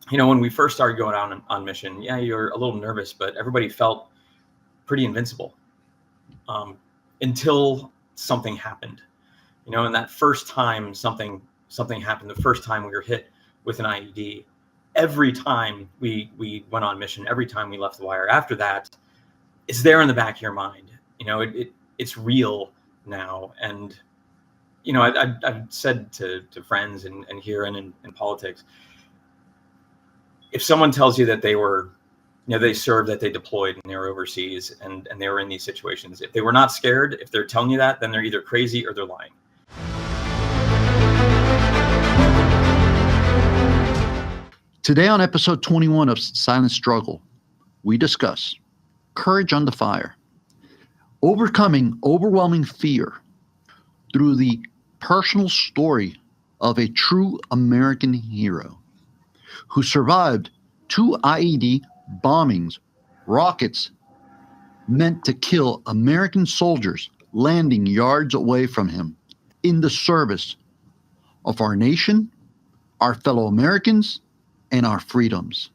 When we first started going out on mission, yeah, you're a little nervous, but everybody felt pretty invincible until something happened. And that first time something happened, the first time we were hit with an IED, every time we went on mission, every time we left the wire after that, it's there in the back of your mind. It's real now. And I've said to friends and here and in politics, if someone tells you that they served, that they deployed and they were overseas and they were in these situations, if they were not scared, if they're telling you that, then they're either crazy or they're lying. Today on episode 21 of Silent Struggle, we discuss courage under fire, overcoming overwhelming fear through the personal story of a true American hero who survived 2 IED bombings, rockets meant to kill American soldiers landing yards away from him in the service of our nation, our fellow Americans, and our freedoms.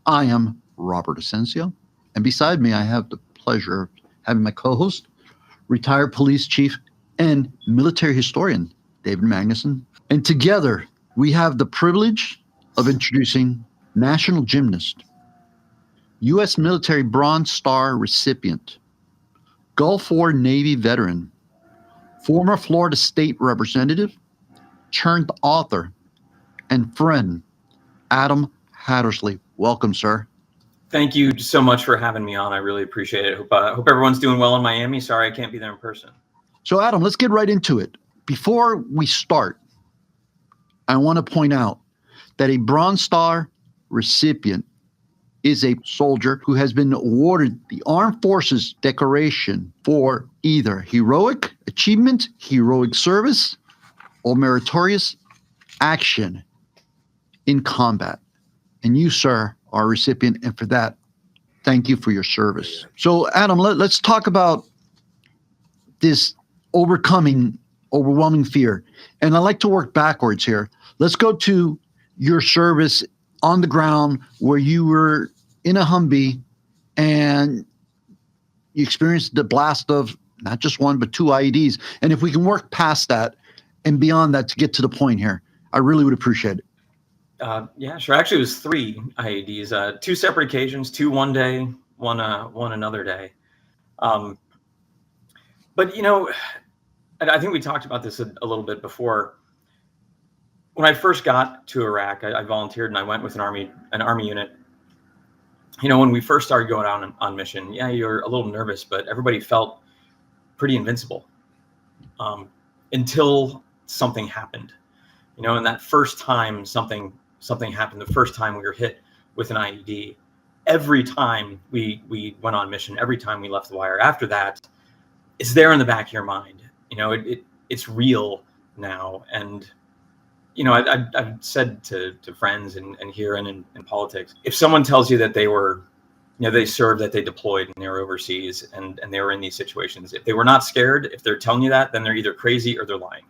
I am Robert Asencio, and beside me I have the pleasure of having my co-host, retired police chief and military historian, David Magnusson. And together we have the privilege of introducing national gymnast, US military Bronze Star recipient, Gulf War Navy veteran, former Florida State representative, turned author, and friend, Adam Hattersley. Welcome, sir. Thank you so much for having me on. I really appreciate it. Hope everyone's doing well in Miami. Sorry I can't be there in person. So, Adam, let's get right into it. Before we start, I want to point out that a Bronze Star recipient is a soldier who has been awarded the Armed Forces decoration for either heroic achievement, heroic service, or meritorious action in combat. And you, sir, are a recipient, and for that, thank you for your service. So, Adam, let's talk about this overcoming overwhelming fear. And I like to work backwards here. Let's go to your service on the ground where you were in a Humvee and you experienced the blast of not just 1, but 2 IEDs. And if we can work past that and beyond that to get to the point here, I really would appreciate it. Yeah, sure. Actually, it was 3 IEDs, 2 separate occasions, 2 one day, one another day. But I think we talked about this a little bit before. When I first got to Iraq, I volunteered and I went with an army unit. When we first started going out on mission, yeah, you're a little nervous, but everybody felt pretty invincible until something happened. And that first time something happened, the first time we were hit with an IED, every time we went on mission, every time we left the wire after that, it's there in the back of your mind. It's real now. And I've said to friends and here and in politics, if someone tells you that they served, that they deployed and they were overseas and they were in these situations, if they were not scared, if they're telling you that, then they're either crazy or they're lying.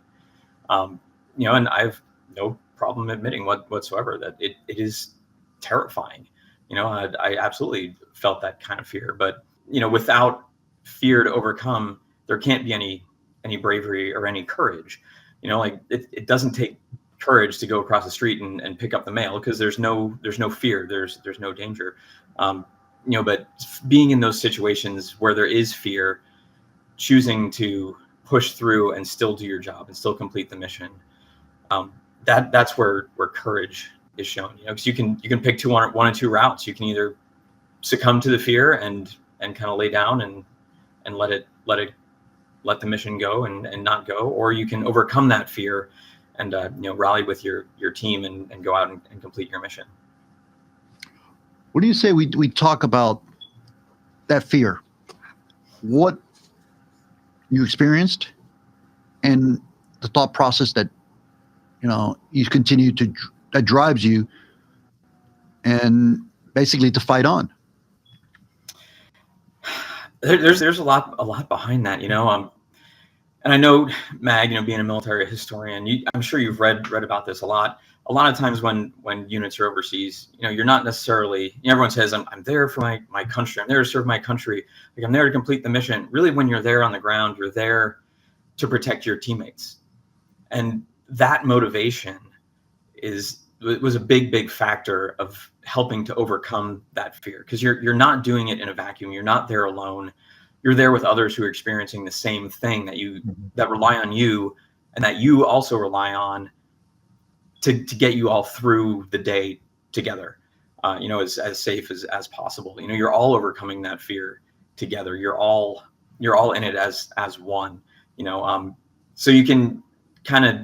And I've no problem admitting whatsoever that it is terrifying. I absolutely felt that kind of fear, but without fear to overcome, there can't be any bravery or any courage. It doesn't take courage to go across the street and pick up the mail because there's no fear, there's no danger. But being in those situations where there is fear, choosing to push through and still do your job and still complete the mission, that's where courage is shown. Because you can pick one or two routes. You can either succumb to the fear and kind of lay down and let the mission go and not go, or you can overcome that fear and rally with your team and go out and complete your mission. What do you say we talk about that fear, what you experienced, and the thought process that you continue that drives you, and basically to fight on? There's a lot behind that, and I know, Mag, being a military historian, I'm sure you've read about this a lot. a lot of times when units are overseas, you're not necessarily, everyone says, I'm there for my country. I'm there to serve my country. Like, I'm there to complete the mission. Really, when you're there on the ground, you're there to protect your teammates. And that motivation was a big factor of helping to overcome that fear, because you're not doing it in a vacuum. You're not there alone. You're there with others who are experiencing the same thing that rely on you, and that you also rely on to get you all through the day together, as safe as possible. You're all overcoming that fear together. You're all in it as one. So you can kind of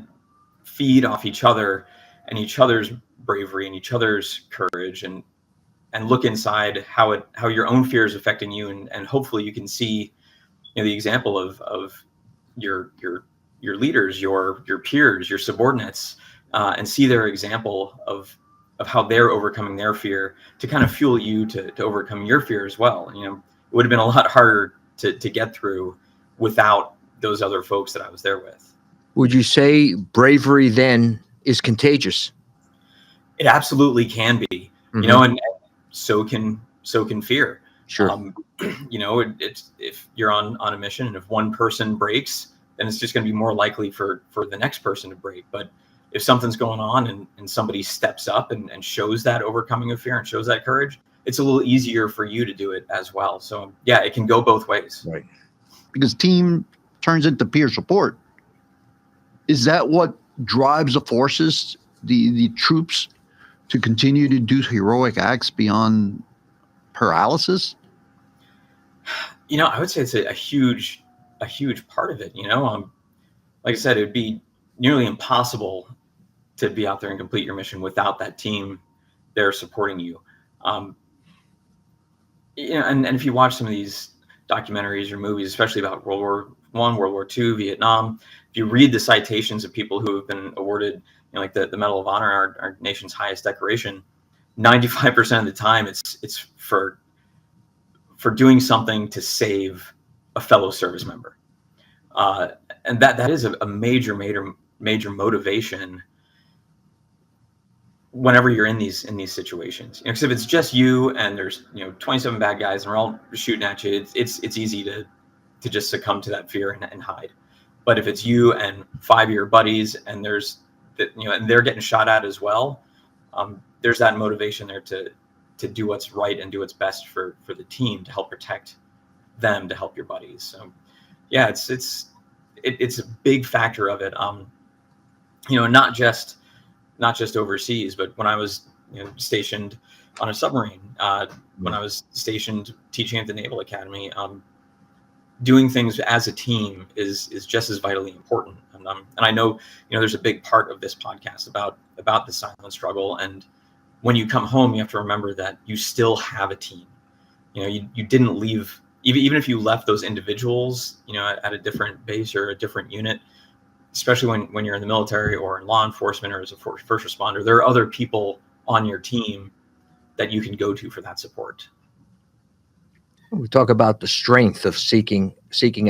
feed off each other and each other's bravery and each other's courage, and look inside how your own fear is affecting you, and hopefully you can see the example of your leaders, your peers, your subordinates, and see their example of how they're overcoming their fear to kind of fuel you to overcome your fear as well. It would have been a lot harder to get through without those other folks that I was there with. Would you say bravery then is contagious? It absolutely can be, and so can fear. Sure. It's, if you're on a mission and if one person breaks, then it's just going to be more likely for the next person to break. But if something's going on and somebody steps up and shows that overcoming of fear and shows that courage, it's a little easier for you to do it as well. So yeah, it can go both ways. Right. Because team turns into peer support. Is that what drives the forces, the troops, to continue to do heroic acts beyond paralysis? I would say it's a huge part of it. Like I said, it would be nearly impossible to be out there and complete your mission without that team there supporting you. And if you watch some of these documentaries or movies, especially about World War I, World War II, Vietnam, if you read the citations of people who have been awarded, like the Medal of Honor, our nation's highest decoration, 95% of the time it's for doing something to save a fellow service member, and that is a major motivation whenever you're in these situations. Because if it's just you and there's 27 bad guys and we're all shooting at you, it's easy to just succumb to that fear and hide. But if it's you and 5 of your buddies and there's and they're getting shot at as well, there's that motivation there to do what's right and do what's best for the team, to help protect them, to help your buddies. So yeah, it's a big factor of it. Not just overseas, but when I was stationed on a submarine, when I was stationed teaching at the Naval Academy, doing things as a team is just as vitally important. And I know there's a big part of this podcast about the silent struggle. And when you come home, you have to remember that you still have a team. You didn't leave, even if you left those individuals at a different base or a different unit, especially when you're in the military or in law enforcement or as a first responder, there are other people on your team that you can go to for that support. We talk about the strength of seeking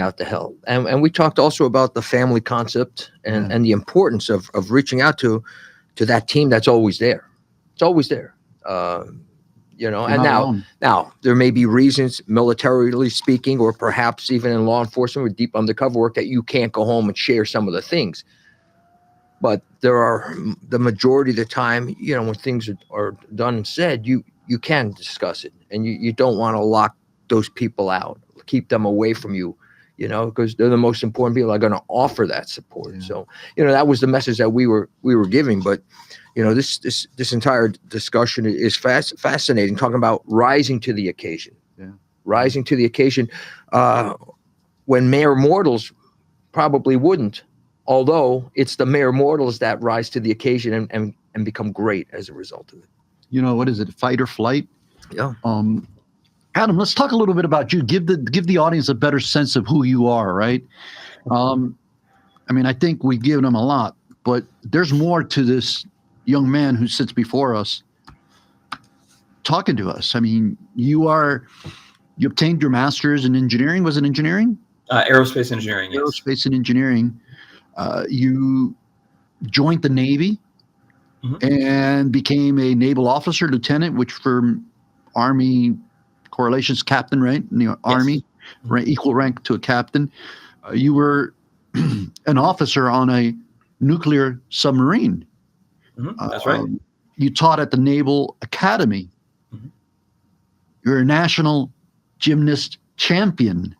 out the help. And we talked also about the family concept and the importance of reaching out to that team that's always there. It's always there. And now there may be reasons, militarily speaking, or perhaps even in law enforcement with deep undercover work, that you can't go home and share some of the things. But there are, the majority of the time, when things are done and said, you can discuss it, and you don't want to lock those people out, keep them away from you, because they're the most important people that are going to offer that support. Yeah. So, that was the message that we were giving. But, this entire discussion is fascinating, talking about rising to the occasion. Yeah. Rising to the occasion when mere mortals probably wouldn't, although it's the mere mortals that rise to the occasion and become great as a result of it. What is it? Fight or flight? Yeah. Adam, let's talk a little bit about you. Give the audience a better sense of who you are, right? I think we've given them a lot, but there's more to this young man who sits before us talking to us. You obtained your master's in engineering. Was it engineering? Aerospace engineering. Yes. Aerospace and engineering. You joined the Navy. and became a naval officer, lieutenant, which for Army correlations, captain, right? In the Army, right, equal rank to a captain. You were an officer on a nuclear submarine. That's right. You taught at the Naval Academy. You're a national gymnast champion.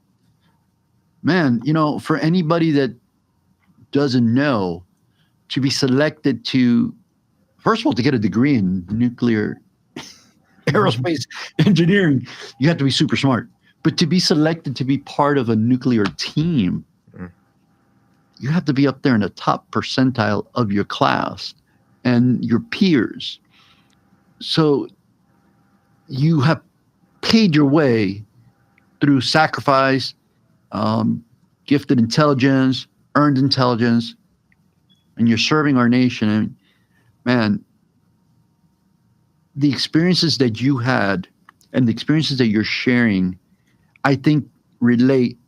Man, for anybody that doesn't know, to be selected to, first of all, to get a degree in nuclear aerospace engineering, you have to be super smart. But to be selected to be part of a nuclear team, you have to be up there in the top percentile of your class and your peers. So you have paid your way through sacrifice, gifted intelligence, earned intelligence, and you're serving our nation. And man, the experiences that you had and the experiences that you're sharing, I think relate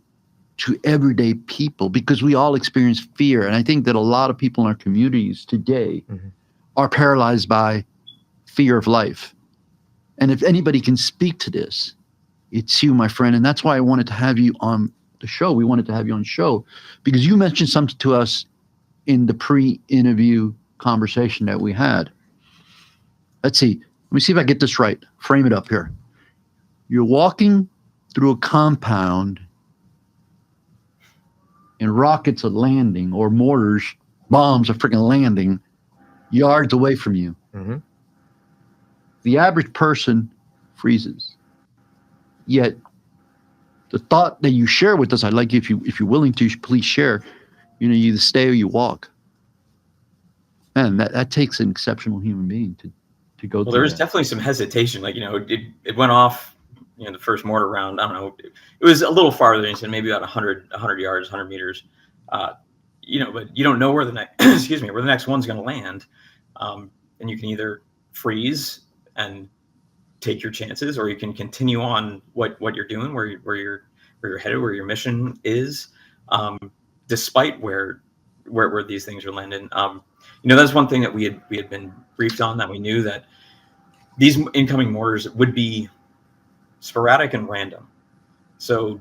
to everyday people, because we all experience fear. And I think that a lot of people in our communities today are paralyzed by fear of life. And if anybody can speak to this, it's you, my friend. And that's why I wanted to have you on the show. We wanted to have you on the show because you mentioned something to us in the pre-interview conversation that we had. Let's see. Let me see if I get this right. Frame it up here. You're walking through a compound and rockets are landing, or mortars, bombs are freaking landing yards away from you. The average person freezes. Yet the thought that you share with us, I'd like you, if you're willing to, please share. You either stay or you walk. Man, that takes an exceptional human being to go through. Well, there was definitely some hesitation. Like, it went off, the first mortar round. I don't know. It was a little farther than you said, maybe about 100 yards, 100 meters. But you don't know where the next, where the next one's going to land. And you can either freeze and take your chances, or you can continue on what you're doing, where you're headed, where your mission is, despite where these things are landing. That's one thing that we had been briefed on, that we knew that these incoming mortars would be sporadic and random. So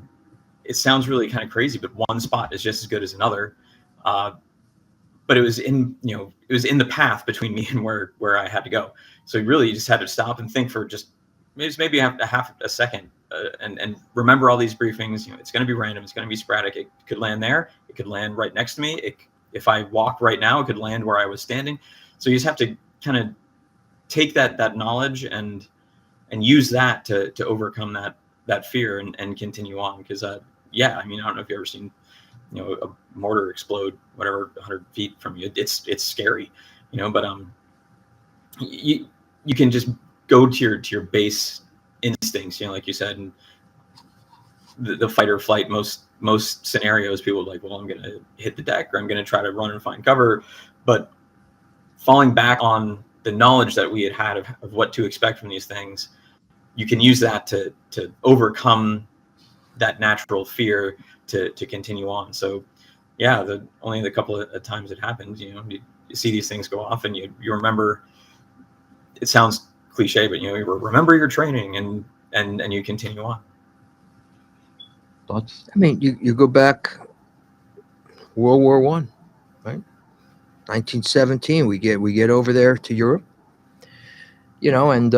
it sounds really kind of crazy, but one spot is just as good as another. But it was in the path between me and where I had to go. So really, you just had to stop and think for just maybe a half a second, and remember all these briefings. It's going to be random. It's going to be sporadic. It could land there. It could land right next to me. If I walked right now, it could land where I was standing. So you just have to kind of take that knowledge and use that to overcome that fear and continue on. Because I don't know if you've ever seen a mortar explode, whatever, 100 feet from you. It's scary, but you can just go to your base instincts, like you said, and the fight or flight. Most scenarios, people are like, well, I'm going to hit the deck, or I'm going to try to run and find cover. But falling back on the knowledge that we had of what to expect from these things, you can use that to overcome that natural fear to continue on. So only the couple of times it happened, you see these things go off, and you remember. It sounds cliche, but you remember your training, and you continue on. Thoughts? I mean, you go back World War I, right? 1917, we get over there to Europe, and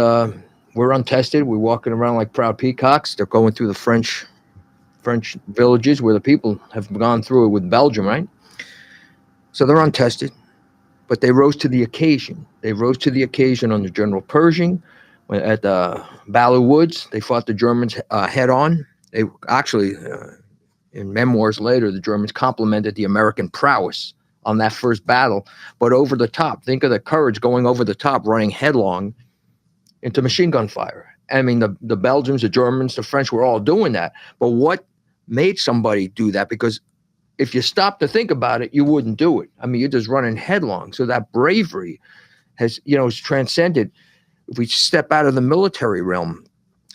we're untested. We're walking around like proud peacocks. They're going through the French villages where the people have gone through it with Belgium, right? So they're untested, but they rose to the occasion. They rose to the occasion under General Pershing at Battle Woods. They fought the Germans head on. They actually, in memoirs later, the Germans complimented the American prowess on that first battle, but over the top. Think of the courage going over the top, running headlong into machine gun fire. I mean, the Belgians, the Germans, the French were all doing that. But what made somebody do that? Because if you stop to think about it, you wouldn't do it. I mean, you're just running headlong. So that bravery has transcended. If we step out of the military realm,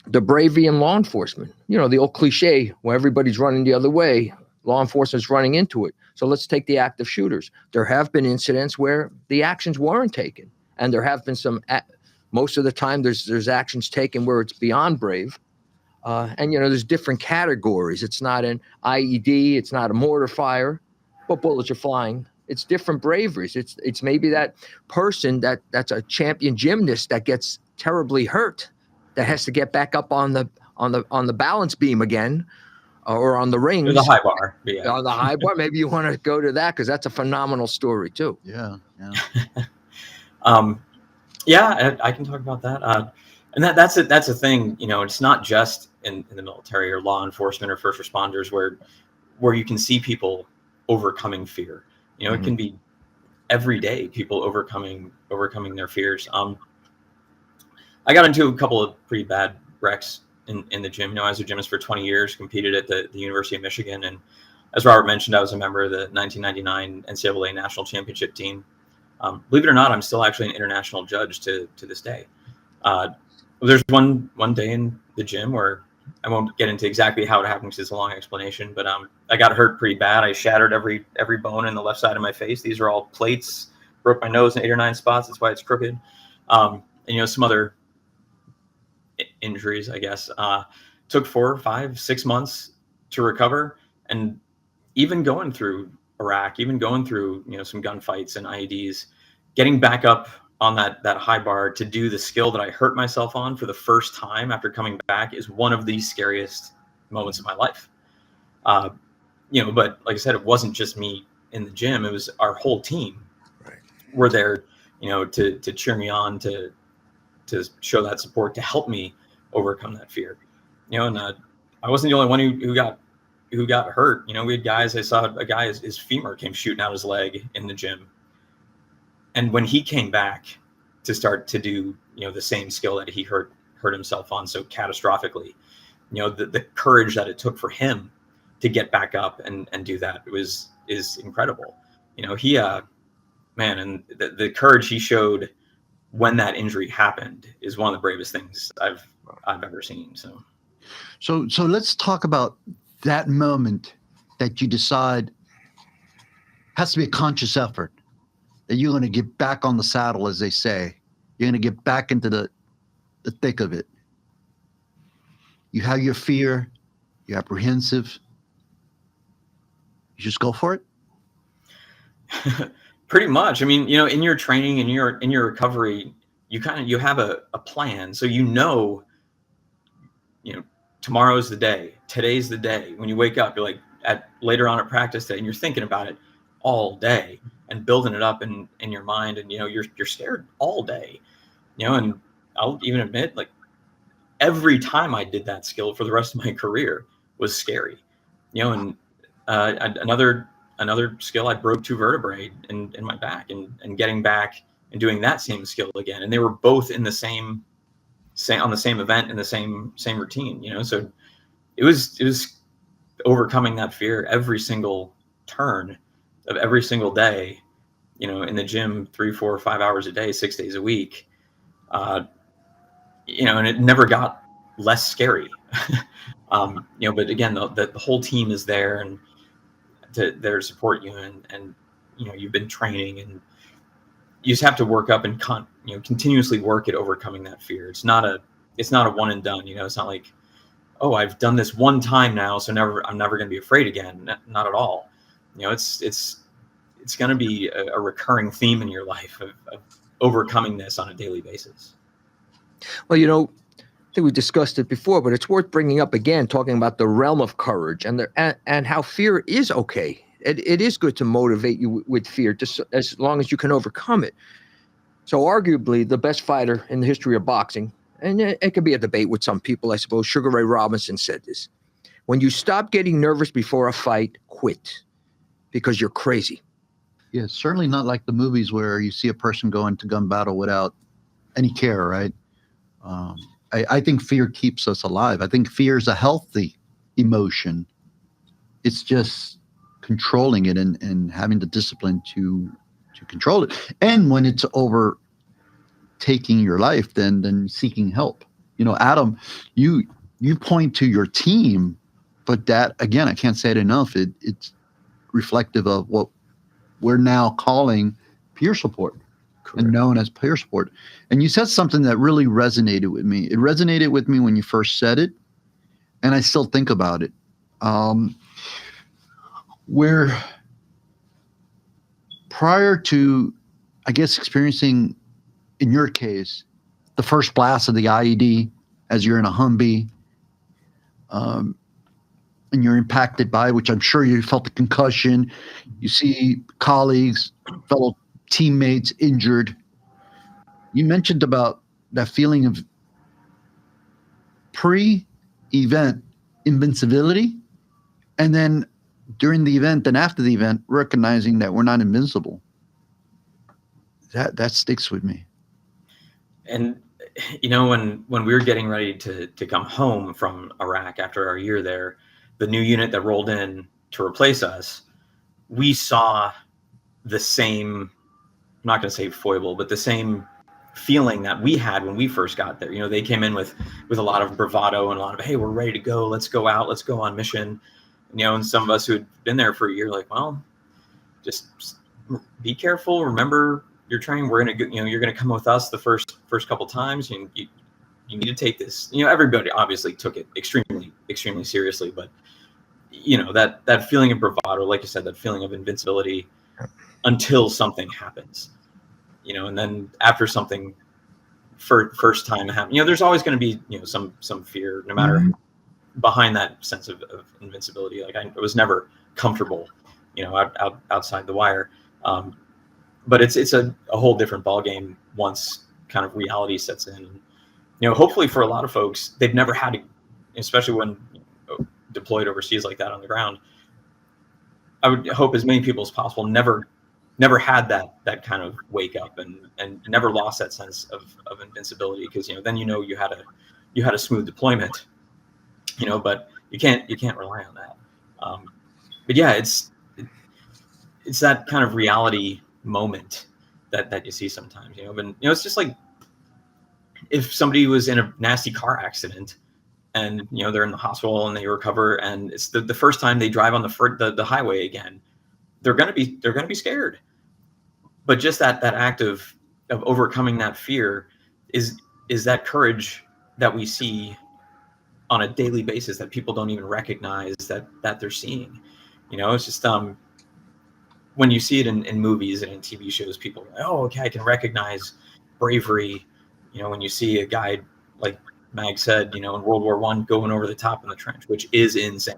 the bravery in law enforcement, the old cliche where everybody's running the other way, law enforcement's running into it. So let's take the active shooters. There have been incidents where the actions weren't taken. and there have been most of the time there's actions taken where it's beyond brave. And there's different categories. It's not an IED, it's not a mortar fire, but bullets are flying. It's different braveries. It's maybe that person that's a champion gymnast that gets terribly hurt, that has to get back up on the balance beam again, or on the rings. The high bar. Yeah. On the high bar. Maybe you want to go to that because that's a phenomenal story too. Yeah. Yeah, I can talk about that. And that's a thing. It's not just in the military or law enforcement or first responders where you can see people overcoming fear. It can be every day people overcoming their fears. I got into a couple of pretty bad wrecks in the gym. I was a gymnast for 20 years, competed at the University of Michigan, and as Robert mentioned, I was a member of the 1999 NCAA national championship team. Believe it or not, I'm still actually an international judge to this day. There's one day in the gym where I won't get into exactly how it happened because it's a long explanation, but I got hurt pretty bad. I shattered every bone in the left side of my face. These are all plates. Broke my nose in 8 or 9 spots. That's why it's crooked. And some other injuries, I guess. Took 4, 5, 6 months to recover, and even going through Iraq, even going through some gunfights and IEDs, getting back up on that high bar to do the skill that I hurt myself on for the first time after coming back is one of the scariest moments of my life. But like I said, it wasn't just me in the gym; it was our whole team. Right. Were there, to cheer me on, to show that support, to help me overcome that fear. And I wasn't the only one who got hurt. We had guys. I saw a guy, his femur came shooting out his leg in the gym. And when he came back to start to do, the same skill that he hurt himself on so catastrophically, the courage that it took for him to get back up and do that is incredible. He, man, and the courage he showed when that injury happened is one of the bravest things I've ever seen. So let's talk about that moment that you decide has to be a conscious effort, that you're going to get back on the saddle, as they say. You're going to get back into the thick of it. You have your fear, you're apprehensive. You just go for it? Pretty much. I mean, in your training and in your recovery, you have a plan. So tomorrow's the day. Today's the day. When you wake up, you're like later on at practice day, and you're thinking about it all day and building it up in your mind, and you're scared all day. And I'll even admit, like, every time I did that skill for the rest of my career was scary. And another skill, I broke 2 vertebrae in my back, and getting back and doing that same skill again, and they were both in the same on the same event in the same routine. So it was overcoming that fear every single turn of every single day, in the gym 3, 4, 5 hours a day, 6 days a week, and it never got less scary. But again, the whole team is there and there to support you, and you've been training, and you just have to work up and continuously work at overcoming that fear. It's not a one and done. It's not like, oh, I've done this one time now, so I'm never going to be afraid again. Not at all. It's going to be a recurring theme in your life of overcoming this on a daily basis. Well, I think we discussed it before, but it's worth bringing up again, talking about the realm of courage and how fear is okay. It is good to motivate you with fear, just as long as you can overcome it. So arguably the best fighter in the history of boxing, and it could be a debate with some people, I suppose, Sugar Ray Robinson said this: when you stop getting nervous before a fight, quit, because you're crazy. Yeah, certainly not like the movies where you see a person go into gun battle without any care, right? I think fear keeps us alive. I think fear is a healthy emotion. It's just controlling it and having the discipline to control it. And when it's overtaking your life, then seeking help. Adam, you point to your team, but that, again, I can't say it enough. It's reflective of what we're now calling peer support. and known as peer support. And you said something that really resonated with me. It resonated with me when you first said it, and I still think about it. Where prior to, I guess, experiencing, in your case, the first blast of the IED as you're in a Humvee, and you're impacted by it, which I'm sure you felt the concussion. You see colleagues, fellow teammates injured. You mentioned about that feeling of pre-event invincibility, and then during the event and after the event, recognizing that we're not invincible. That sticks with me. And when we were getting ready to come home from Iraq after our year there, the new unit that rolled in to replace us, we saw the same, I'm not going to say foible, but the same feeling that we had when we first got there. They came in with a lot of bravado and a lot of, hey, we're ready to go. Let's go out. Let's go on mission. And some of us who had been there for a year, like, well, just be careful. Remember your training. We're going to, you're going to come with us the first couple times. You need to take this. Everybody obviously took it extremely, extremely seriously, but that feeling of bravado, like you said, that feeling of invincibility until something happens, and then after something first time happens, there's always going to be, some fear, no matter behind that sense of invincibility. Like I was never comfortable, outside the wire. But it's a whole different ballgame once kind of reality sets in. Hopefully for a lot of folks, they've never had to, especially when deployed overseas like that on the ground. I would hope as many people as possible never had that kind of wake up and never lost that sense of invincibility, because then you had a smooth deployment, but you can't rely on that. But yeah, it's that kind of reality moment that you see sometimes, but it's just like if somebody was in a nasty car accident and they're in the hospital and they recover, and it's the first time they drive on the highway again, they're gonna be scared. But just that act of overcoming that fear is that courage that we see on a daily basis that people don't even recognize that they're seeing. It's just when you see it in movies and in TV shows, people are like, oh, okay, I can recognize bravery. When you see a guy like Mag said, in World War I going over the top in the trench, which is insane.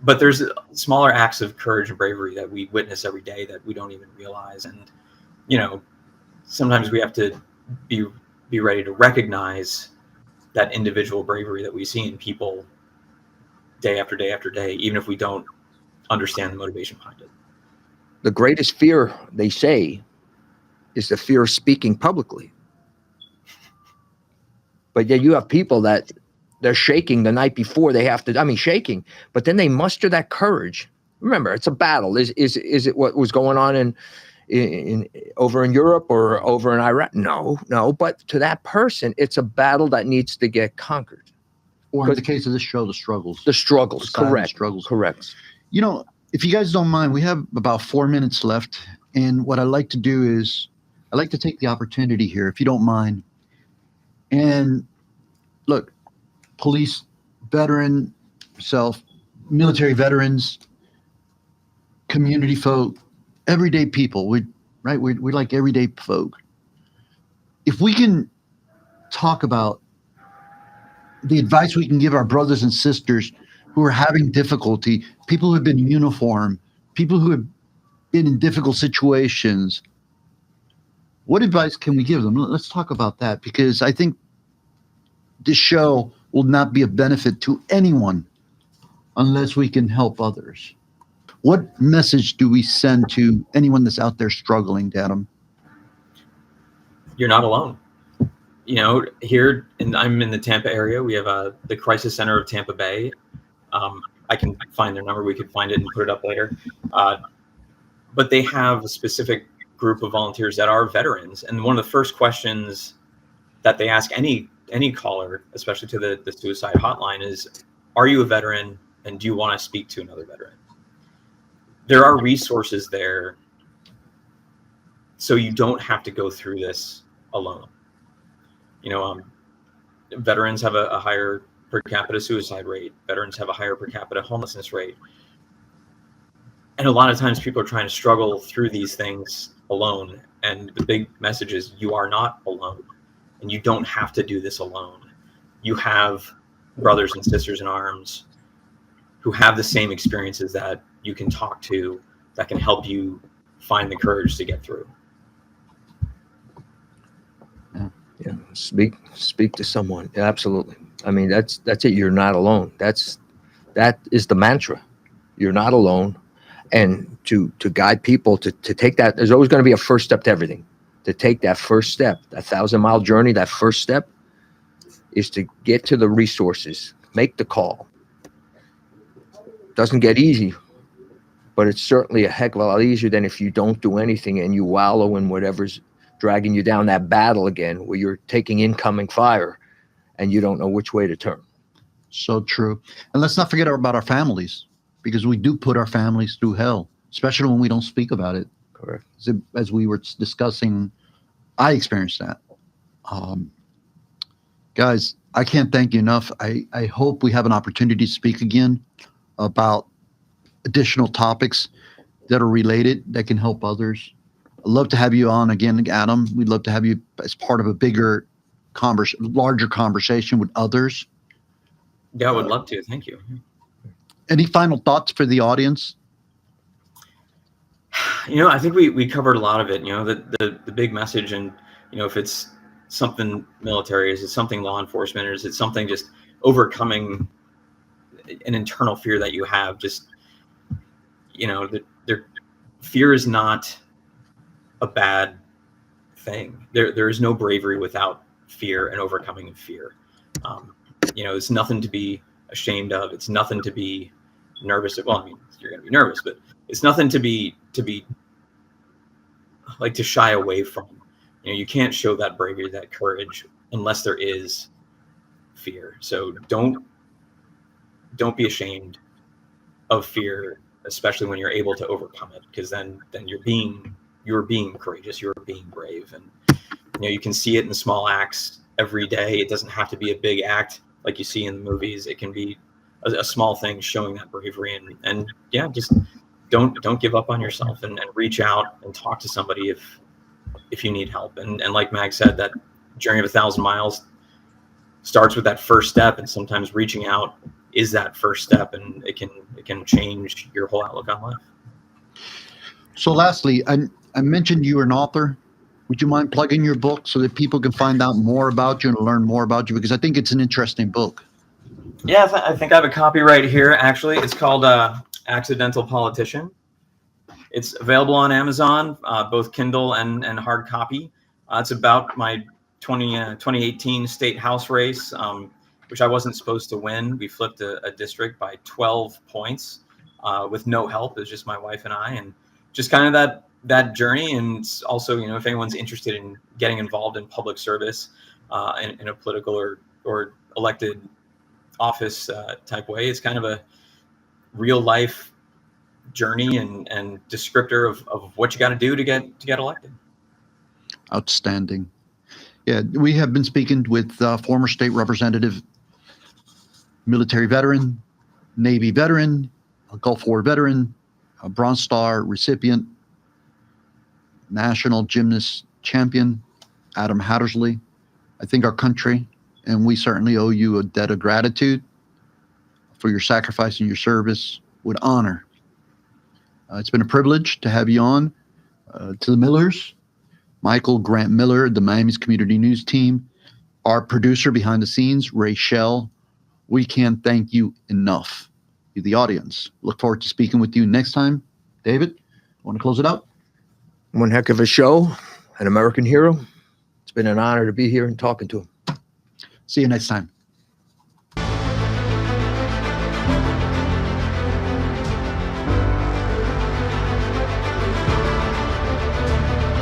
But there's smaller acts of courage and bravery that we witness every day that we don't even realize. And, sometimes we have to be ready to recognize that individual bravery that we see in people day after day after day, even if we don't understand the motivation behind it. The greatest fear, they say, is the fear of speaking publicly. But yeah, you have people that they're shaking the night before they have to, shaking, but then they muster that courage. Remember, it's a battle. Is it what was going on in over in Europe or over in Iraq? No. But to that person, it's a battle that needs to get conquered. Or in the case of this show, the struggles. Correct. Correct. If you guys don't mind, we have about 4 minutes left. And what I like to do is I like to take the opportunity here, if you don't mind. And look, police, veteran, self, military veterans, community folk, everyday people, we're like everyday folk. If we can talk about the advice we can give our brothers and sisters who are having difficulty, people who have been in uniform, people who have been in difficult situations, what advice can we give them? Let's talk about that, because I think this show will not be a benefit to anyone unless we can help others. What message do we send to anyone that's out there struggling, Adam? You're not alone. Here, I'm in the Tampa area. We have the Crisis Center of Tampa Bay. I can find their number. We could find it and put it up later. But they have a specific group of volunteers that are veterans. And one of the first questions that they ask any caller, especially to the suicide hotline, is, are you a veteran and do you want to speak to another veteran? There are resources there so you don't have to go through this alone. Veterans have a higher per capita suicide rate. Veterans have a higher per capita homelessness rate. And a lot of times people are trying to struggle through these things alone. And the big message is you are not alone, and you don't have to do this alone. You have brothers and sisters in arms who have the same experiences that you can talk to, that can help you find the courage to get through. Yeah, speak to someone. Yeah, absolutely. I mean, that's it. You're not alone. That is the mantra. You're not alone. And to guide people to take that, there's always going to be a first step to everything. To take that first step, that 1,000-mile journey, that first step is to get to the resources, make the call. Doesn't get easy, but it's certainly a heck of a lot easier than if you don't do anything and you wallow in whatever's dragging you down that battle again, where you're taking incoming fire and you don't know which way to turn. So true. And let's not forget about our families, because we do put our families through hell, especially when we don't speak about it. Correct. As we were discussing, I experienced that. Guys, I can't thank you enough. I hope we have an opportunity to speak again about additional topics that are related, that can help others. I'd love to have you on again, Adam. We'd love to have you as part of a bigger, larger conversation with others. Yeah, I would love to. Thank you. Any final thoughts for the audience? I think we covered a lot of it. The big message, and if it's something military, is it something law enforcement, or is it something just overcoming an internal fear that you have? Just fear is not a bad thing. There is no bravery without fear and overcoming fear. It's nothing to be ashamed of. It's nothing to be nervous. Well, I mean, you're going to be nervous, but it's nothing to be like to shy away from. You can't show that bravery, that courage, unless there is fear. So don't be ashamed of fear, especially when you're able to overcome it, because then you're being courageous, you're being brave. And you can see it in the small acts every day. It doesn't have to be a big act like you see in the movies. It can be a small thing showing that bravery, and yeah, just don't give up on yourself, and reach out and talk to somebody if you need help. And like Mag said, that journey of 1,000 miles starts with that first step, and sometimes reaching out is that first step, and it can change your whole outlook on life. So lastly, I mentioned you were an author. Would you mind plugging your book so that people can find out more about you and learn more about you? Because I think it's an interesting book. Yeah, I think I have a copy right here, actually. It's called Accidental Politician. It's available on Amazon, both Kindle and hard copy. It's about my 2018 state house race, which I wasn't supposed to win. We flipped a district by 12 points with no help. It was just my wife and I, and just kind of that journey. And also, if anyone's interested in getting involved in public service in a political or elected office type way, it's kind of a real life journey and descriptor of what you got to do to get elected. Outstanding. Yeah, we have been speaking with former state representative, military veteran, Navy veteran, a Gulf War veteran, a Bronze Star recipient, national gymnast champion, Adam Hattersley. I think our country, and we certainly owe you a debt of gratitude for your sacrifice and your service with honor. It's been a privilege to have you on. To the Millers, Michael Grant Miller, the Miami's Community News team, our producer behind the scenes, Ray Shell, we can't thank you enough. You, the audience. Look forward to speaking with you next time. David, want to close it out? One heck of a show, an American hero. It's been an honor to be here and talking to him. See you next time.